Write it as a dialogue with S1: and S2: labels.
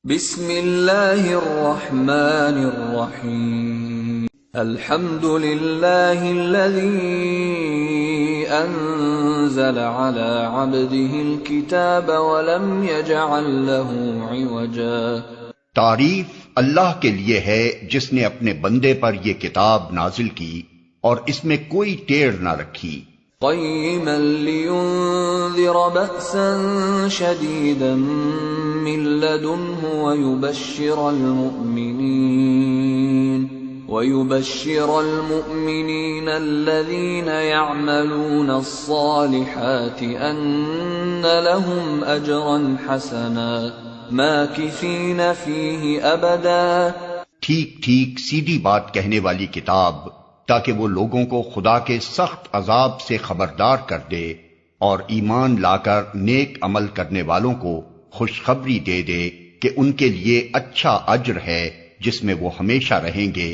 S1: بسم اللہ الرحمن الرحیم الحمد للہ الذی انزل على عبده الكتاب ولم يجعل له عوجا۔
S2: تعریف اللہ کے لیے ہے جس نے اپنے بندے پر یہ کتاب نازل کی اور اس میں کوئی ٹیڑھ نہ رکھی،
S1: قیما لینذر بأسا شدیدا من لدنه ويبشر المؤمنين الذين يعملون الصالحات أن لهم أجرا حسنا ماكثين فيه أبدا۔
S2: ٹھیک ٹھیک سیدھی بات کہنے والی کتاب، تاکہ وہ لوگوں کو خدا کے سخت عذاب سے خبردار کر دے اور ایمان لا کر نیک عمل کرنے والوں کو خوشخبری دے دے کہ ان کے لیے اچھا اجر ہے جس میں وہ ہمیشہ رہیں گے۔